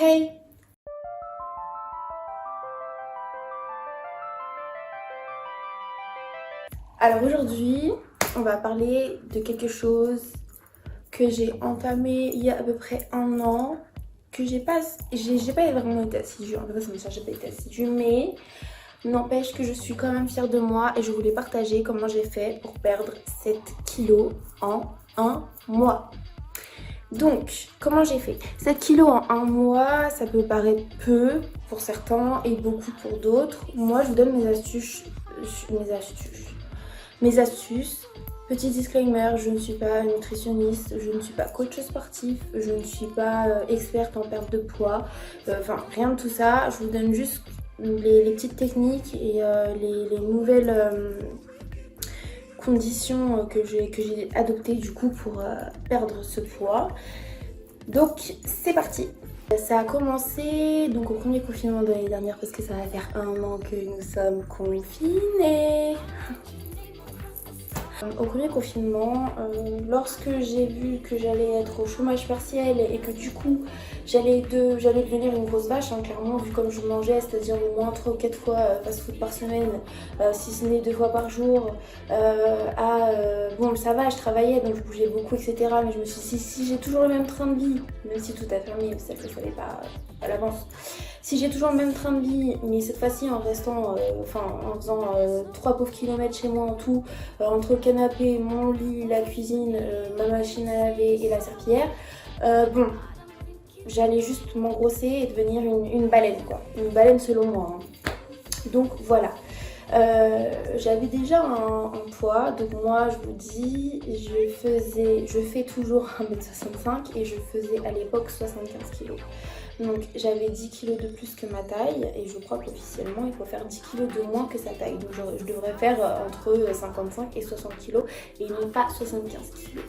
Hey! Alors aujourd'hui, on va parler de quelque chose que j'ai entamé il y a à peu près un an, que j'ai pas vraiment été assidue, en fait ça j'ai pas été assidue, mais n'empêche que je suis quand même fière de moi et je voulais partager comment j'ai fait pour perdre 7 kilos en un mois. Donc, comment j'ai fait? 7 kilos en un mois, ça peut paraître peu pour certains et beaucoup pour d'autres. Moi, je vous donne mes astuces. Mes astuces. Petit disclaimer, je ne suis pas nutritionniste, je ne suis pas coach sportif, je ne suis pas experte en perte de poids. Enfin, rien de tout ça. Je vous donne juste les petites techniques et les nouvelles conditions que j'ai adoptées du coup pour perdre ce poids. Donc c'est parti. Ça a commencé donc au premier confinement de l'année dernière parce que ça va faire un an que nous sommes confinés. Au premier confinement, lorsque j'ai vu que j'allais être au chômage partiel et que du coup j'allais devenir une grosse vache, hein, clairement, vu comme je mangeais, c'est-à-dire au moins 3 ou 4 fois fast-food par semaine, si ce n'est 2 fois par jour, bon ça va, je travaillais donc je bougeais beaucoup, etc. Mais je me suis dit, si j'ai toujours le même train de vie, même si tout a fermé, c'est que je ne savais pas à l'avance, si j'ai toujours le même train de vie, mais cette fois-ci en restant, en faisant 3 pauvres kilomètres chez moi en tout, entre le canapé, mon lit, la cuisine, ma machine à laver et la serpillière, bon, j'allais juste m'engrosser et devenir une baleine, quoi. Une baleine selon moi, hein. Donc voilà. J'avais déjà un poids, donc moi je vous dis, je fais toujours 1m65 et je faisais à l'époque 75 kg. Donc j'avais 10 kg de plus que ma taille et je crois qu'officiellement il faut faire 10 kg de moins que sa taille. Donc je devrais faire entre 55 et 60 kg et non pas 75 kg.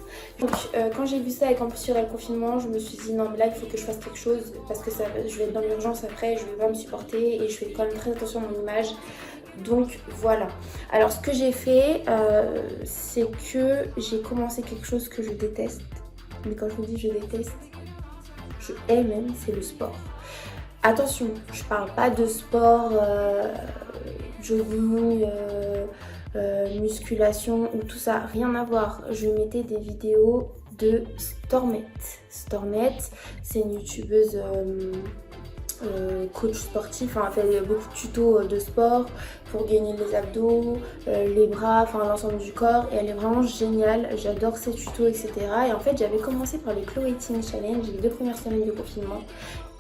Donc quand j'ai vu ça et qu'en plus il y aurait le confinement, je me suis dit non mais là il faut que je fasse quelque chose parce que je vais être dans l'urgence après, je vais pas me supporter et je fais quand même très attention à mon image. Donc voilà. Alors ce que j'ai fait, c'est que j'ai commencé quelque chose que je déteste. Mais quand je vous dis je déteste, je hais même, c'est le sport. Attention, je parle pas de sport jogging, musculation ou tout ça, rien à voir. Je mettais des vidéos de Stormette. Stormette, c'est une youtubeuse coach sportif, hein, elle fait beaucoup de tutos de sport pour gagner les abdos, les bras, enfin l'ensemble du corps et elle est vraiment géniale, j'adore ses tutos, etc. Et en fait j'avais commencé par les Chloé Teen Challenge les 2 premières semaines du confinement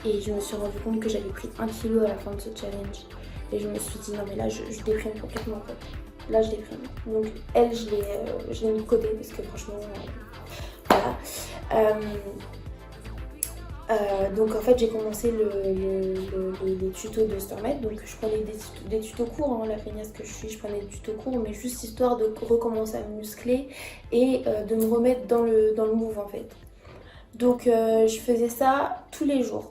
et je me suis rendu compte que j'avais pris 1 kg à la fin de ce challenge et je me suis dit non mais là je déprime complètement en fait, là je déprime. Donc elle je l'ai mis de côté parce que franchement voilà. Donc en fait j'ai commencé les tutos de Stormette, donc je prenais des tutos courts, hein, la feignasse que je suis, je prenais des tutos courts mais juste histoire de recommencer à me muscler et de me remettre dans le move en fait. Donc je faisais ça tous les jours.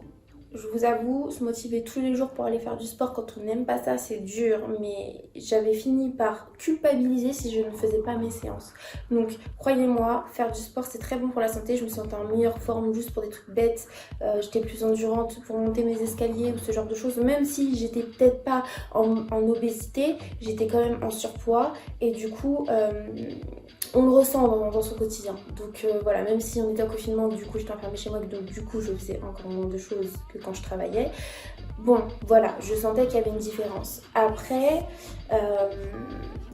Je vous avoue, se motiver tous les jours pour aller faire du sport quand on n'aime pas ça, c'est dur. Mais j'avais fini par culpabiliser si je ne faisais pas mes séances. Donc, croyez-moi, faire du sport, c'est très bon pour la santé. Je me sentais en meilleure forme juste pour des trucs bêtes. J'étais plus endurante pour monter mes escaliers ou ce genre de choses. Même si j'étais peut-être pas en obésité, j'étais quand même en surpoids. Et du coup... on le ressent dans son quotidien. Donc voilà, même si on était en confinement, du coup j'étais enfermée chez moi, donc du coup je faisais encore moins de choses que quand je travaillais. Bon, voilà, je sentais qu'il y avait une différence. Après,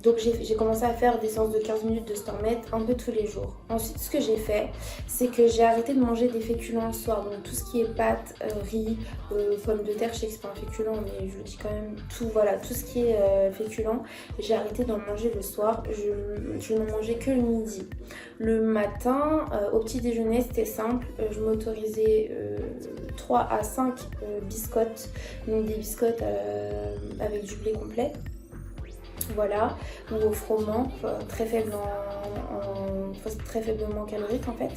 donc j'ai commencé à faire des séances de 15 minutes de Stormette un peu tous les jours. Ensuite, ce que j'ai fait, c'est que j'ai arrêté de manger des féculents le soir. Donc tout ce qui est pâtes, riz, pommes de terre, je sais que c'est pas un féculent, mais je dis quand même tout, voilà, tout ce qui est féculent, j'ai arrêté d'en manger le soir. Je n'en mangeais que le midi. Le matin, au petit déjeuner, c'était simple. Je m'autorisais 3 à 5 biscottes, donc des biscottes avec du blé complet. Voilà, ou au froment, très faible très faiblement calorique en fait.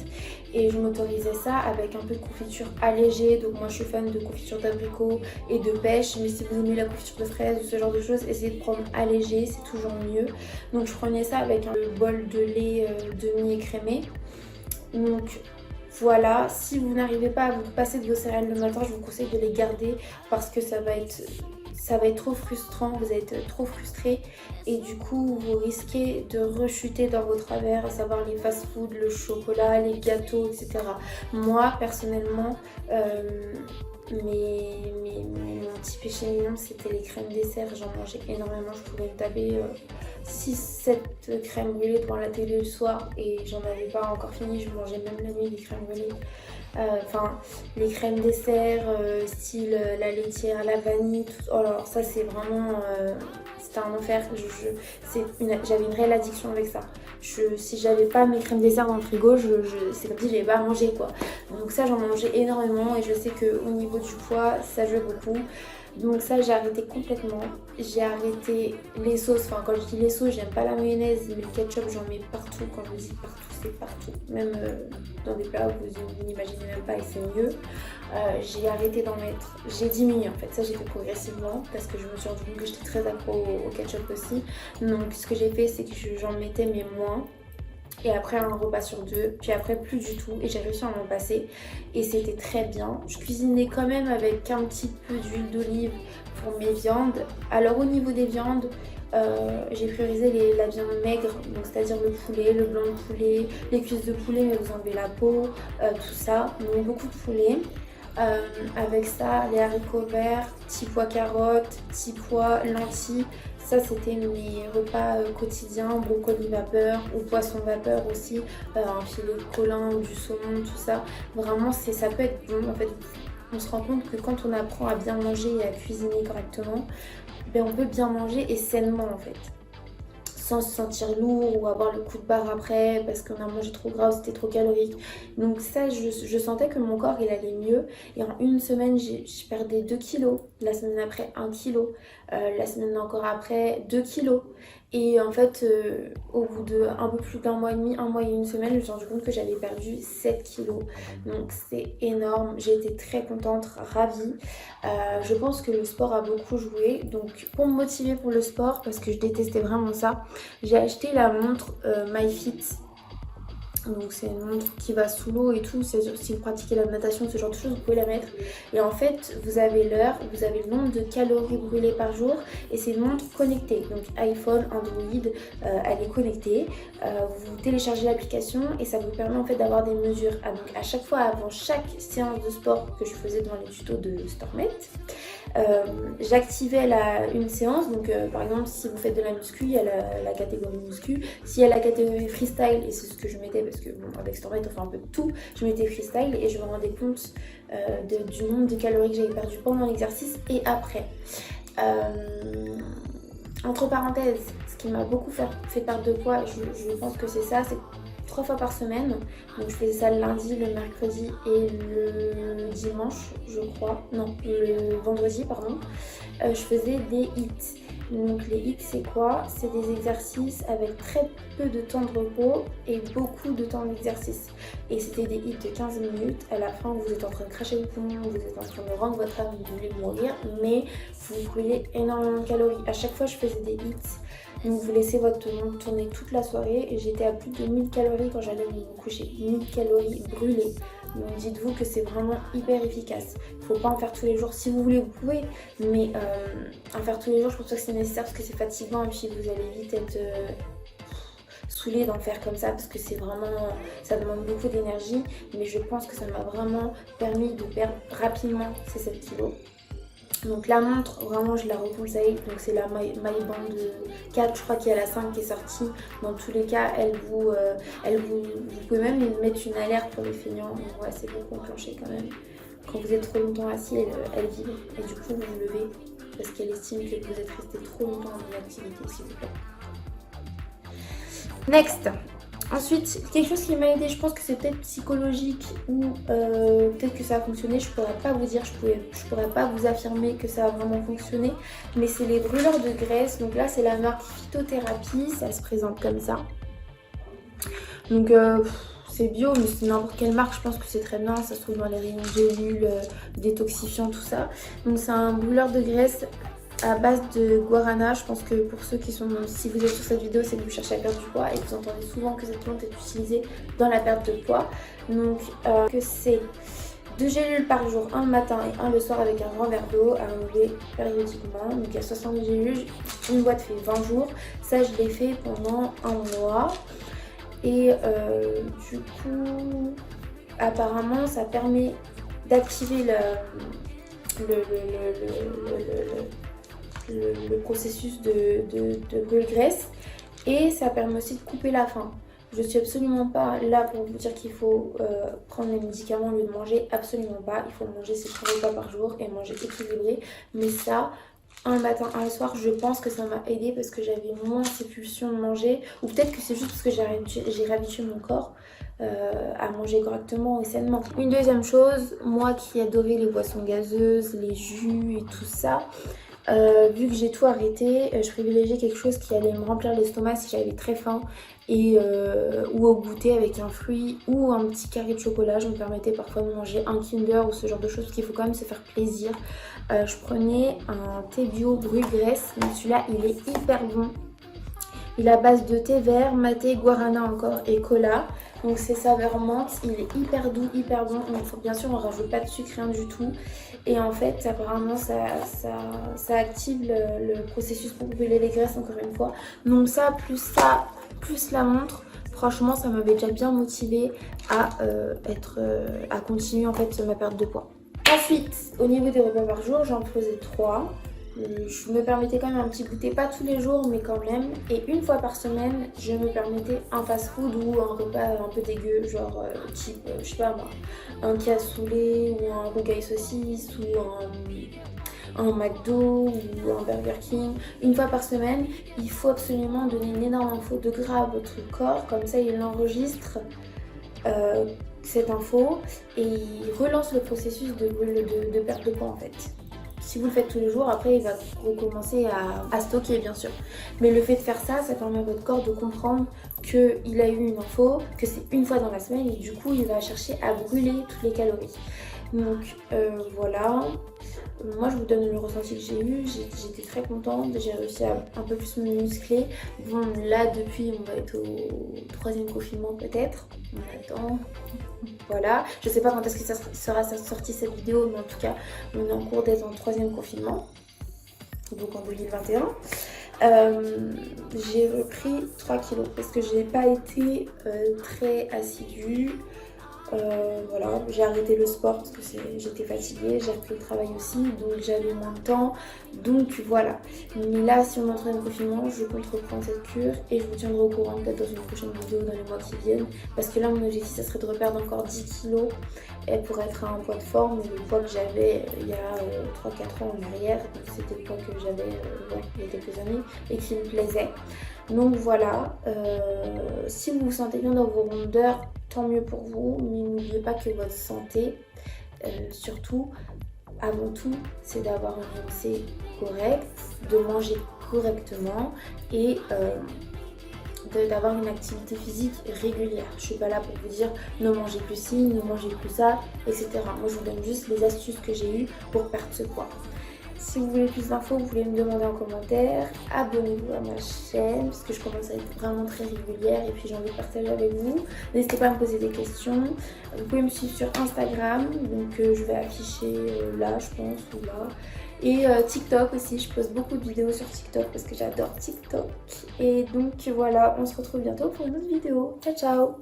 Et je m'autorisais ça avec un peu de confiture allégée. Donc moi je suis fan de confiture d'abricot et de pêche, mais si vous aimez la confiture de fraises ou ce genre de choses, essayez de prendre allégé, c'est toujours mieux. Donc je prenais ça avec un bol de lait demi-écrémé. Donc Voilà, si vous n'arrivez pas à vous passer de vos céréales le matin, je vous conseille de les garder parce que ça va être trop frustrant, vous allez être trop frustré et du coup vous risquez de rechuter dans vos travers, à savoir les fast-food, le chocolat, les gâteaux, etc. Moi personnellement, mon petit péché mignon c'était les crèmes dessert, j'en mangeais énormément, je pouvais me taper 6-7 crèmes brûlées devant la télé le soir et j'en avais pas encore fini, je mangeais même la nuit des crèmes brûlées. Enfin, les crèmes dessert, style la laitière, la vanille, tout. Oh alors ça c'est vraiment, c'était un enfer. J'avais une réelle addiction avec ça. Si j'avais pas mes crèmes dessert dans le frigo, c'est comme si j'avais pas à manger quoi. Donc ça j'en mangeais énormément et je sais qu'au niveau du poids ça joue beaucoup. Donc ça j'ai arrêté complètement. J'ai arrêté les sauces, enfin quand je dis les sauces j'aime pas la mayonnaise mais le ketchup j'en mets partout. Quand je dis partout c'est partout, même dans des plats où vous n'imaginez même pas et c'est mieux. J'ai arrêté d'en mettre, j'ai diminué en fait, ça j'ai fait progressivement parce que je me suis rendu compte que j'étais très accro au ketchup aussi. Donc ce que j'ai fait c'est que j'en mettais mais moins. Et après un repas sur 2, puis après plus du tout et j'ai réussi à m'en passer et c'était très bien. Je cuisinais quand même avec un petit peu d'huile d'olive pour mes viandes. Alors au niveau des viandes, j'ai priorisé la viande maigre, donc c'est-à-dire le poulet, le blanc de poulet, les cuisses de poulet mais vous enlevez la peau, tout ça, donc beaucoup de poulet. Avec ça, les haricots verts, petits pois carottes, petits pois lentilles. Ça c'était mes repas quotidiens, brocoli vapeur ou poisson vapeur aussi, un filet de colin ou du saumon, tout ça. Vraiment ça peut être bon en fait. On se rend compte que quand on apprend à bien manger et à cuisiner correctement, ben on peut bien manger et sainement en fait. Sans se sentir lourd ou avoir le coup de barre après parce qu'on a mangé trop gras ou c'était trop calorique. Donc ça, je sentais que mon corps il allait mieux et en une semaine, je perdais 2 kilos. La semaine après, 1 kilo. La semaine encore après, 2 kilos. Et en fait, au bout de un peu plus d'un mois et demi, un mois et une semaine, je me suis rendu compte que j'avais perdu 7 kilos. Donc c'est énorme. J'ai été très contente, ravie. Je pense que le sport a beaucoup joué. Donc pour me motiver pour le sport, parce que je détestais vraiment ça, j'ai acheté la montre MyFit. Donc c'est une montre qui va sous l'eau et tout, si vous pratiquez la natation, ce genre de choses, vous pouvez la mettre. Et en fait, vous avez l'heure, vous avez le nombre de calories brûlées par jour et c'est une montre connectée. Donc iPhone, Android, elle est connectée. Vous téléchargez l'application et ça vous permet en fait d'avoir des mesures. Donc à chaque fois, avant chaque séance de sport que je faisais dans les tutos de Stormette, j'activais une séance. Donc par exemple, si vous faites de la muscu, il y a la catégorie muscu. S'il y a la catégorie freestyle, et c'est ce que je mettais parce que bon, avec Stormette on fait un peu de tout, je mettais freestyle et je me rendais compte du nombre de calories que j'avais perdu pendant l'exercice et après. Entre parenthèses, ce qui m'a beaucoup fait perdre de poids, je pense que c'est ça, c'est 3 fois par semaine. Donc je faisais ça le lundi, le mercredi et le dimanche, je crois. Non, le vendredi, pardon. Je faisais des hits. Donc les hits c'est quoi? C'est des exercices avec très peu de temps de repos et beaucoup de temps d'exercice. Et c'était des hits de 15 minutes. À la fin vous êtes en train de cracher le poumon, vous êtes en train de rendre votre âme, vous voulez mourir, mais vous brûlez énormément de calories. À chaque fois je faisais des hits. Donc vous laissez votre montre tourner toute la soirée et j'étais à plus de 1000 calories quand j'allais me coucher. 1000 calories brûlées. Donc dites-vous que c'est vraiment hyper efficace. Il ne faut pas en faire tous les jours. Si vous voulez, vous pouvez. Mais en faire tous les jours, je pense pas que c'est nécessaire parce que c'est fatigant et puis vous allez vite être saoulé d'en faire comme ça parce que c'est vraiment, ça demande beaucoup d'énergie. Mais je pense que ça m'a vraiment permis de perdre rapidement ces 7 kilos. Donc la montre, vraiment je la reconseille. Donc c'est la MyBand 4, je crois qu'il y a la 5 qui est sortie. Dans tous les cas, vous pouvez même mettre une alerte pour les feignants. Donc ouais, c'est beaucoup enclenché quand même. Quand vous êtes trop longtemps assis, elle vibre. Et du coup, vous vous levez parce qu'elle estime que vous êtes resté trop longtemps en inactivité, s'il vous plaît. Next. Ensuite, quelque chose qui m'a aidé, je pense que c'est peut-être psychologique ou peut-être que ça a fonctionné, je pourrais pas vous dire, je pourrais pas vous affirmer que ça a vraiment fonctionné, mais c'est les brûleurs de graisse. Donc là c'est la marque Phytothérapie, ça se présente comme ça. Donc c'est bio, mais c'est n'importe quelle marque, je pense que c'est très bien, ça se trouve dans les rayons gélules, détoxifiants, tout ça. Donc c'est un brûleur de graisse à base de guarana. Je pense que pour ceux qui sont, si vous êtes sur cette vidéo, c'est que vous cherchez à perdre du poids et vous entendez souvent que cette plante est utilisée dans la perte de poids. Donc que c'est 2 gélules par jour, un le matin et un le soir avec un grand verre d'eau à renouveler périodiquement. Donc il y a 60 gélules, une boîte fait 20 jours. Ça je l'ai fait pendant un mois. Et du coup, apparemment ça permet d'activer le processus de brûle-graisse et ça permet aussi de couper la faim. Je suis absolument pas là pour vous dire qu'il faut prendre les médicaments au lieu de manger, absolument pas. Il faut manger ses 3 repas par jour et manger équilibré. Mais ça, un matin, un soir, je pense que ça m'a aidé parce que j'avais moins ces pulsions de manger. Ou peut-être que c'est juste parce que j'ai réhabitué mon corps à manger correctement et sainement. Une deuxième chose, moi qui adorais les boissons gazeuses, les jus et tout ça, vu que j'ai tout arrêté, je privilégiais quelque chose qui allait me remplir l'estomac si j'avais très faim et ou au goûter avec un fruit ou un petit carré de chocolat. Je me permettais parfois de manger un Kinder ou ce genre de choses parce qu'il faut quand même se faire plaisir. Je prenais un thé bio brûle-graisse, mais celui-là il est hyper bon. Il est à base de thé vert, maté, guarana encore et cola. Donc c'est saveur menthe, il est hyper doux, hyper bon. Donc bien sûr on rajoute pas de sucre, rien du tout. Et en fait apparemment ça active le processus pour brûler les graisses encore une fois. Donc ça, plus la montre, franchement ça m'avait déjà bien motivée à continuer en fait ma perte de poids. Ensuite, au niveau des repas par jour, j'en faisais 3. Je me permettais quand même un petit goûter, pas tous les jours mais quand même. Et une fois par semaine, je me permettais un fast-food ou un repas un peu dégueu, genre type, je sais pas moi, un cassoulet ou un rougail saucisse ou un McDo ou un Burger King. Une fois par semaine, il faut absolument donner une énorme info de gras à votre corps, comme ça il enregistre cette info et il relance le processus de perte de poids en fait. Si vous le faites tous les jours, après il va recommencer à stocker bien sûr. Mais le fait de faire ça, ça permet à votre corps de comprendre qu'il a eu une info, que c'est une fois dans la semaine et du coup il va chercher à brûler toutes les calories. Donc voilà. Moi je vous donne le ressenti que j'ai eu, j'étais très contente, j'ai réussi à un peu plus me muscler. Bon là depuis on va être au 3e confinement peut-être, on attend. Voilà, je sais pas quand est-ce que ça sera sortie cette vidéo, mais en tout cas on est en cours d'être en 3e confinement, donc en 2021. J'ai repris 3 kilos parce que j'ai pas été très assidue. Voilà, j'ai arrêté le sport parce que j'étais fatiguée, j'ai repris le travail aussi, donc j'avais moins de temps, donc voilà. Mais là, si on entre dans le confinement, je compte reprendre cette cure et je vous tiendrai au courant peut-être dans une prochaine vidéo dans les mois qui viennent, parce que là, mon objectif, ça serait de reperdre encore 10 kilos pour être à un poids de forme, le poids que j'avais il y a 3-4 ans en arrière, donc c'était le poids que j'avais il y a quelques années et qui me plaisait. Donc voilà, si vous vous sentez bien dans vos rondeurs, tant mieux pour vous, mais n'oubliez pas que votre santé, surtout, avant tout, c'est d'avoir une pensée correcte, de manger correctement et d'avoir une activité physique régulière. Je suis pas là pour vous dire ne mangez plus ci, ne mangez plus ça, etc. Moi je vous donne juste les astuces que j'ai eues pour perdre ce poids. Si vous voulez plus d'infos, vous pouvez me demander en commentaire. Abonnez-vous à ma chaîne parce que je commence à être vraiment très régulière et puis j'ai envie de partager avec vous. N'hésitez pas à me poser des questions. Vous pouvez me suivre sur Instagram, donc je vais afficher là je pense ou là. Et TikTok aussi, je poste beaucoup de vidéos sur TikTok parce que j'adore TikTok. Et donc voilà, on se retrouve bientôt pour une autre vidéo. Ciao ciao.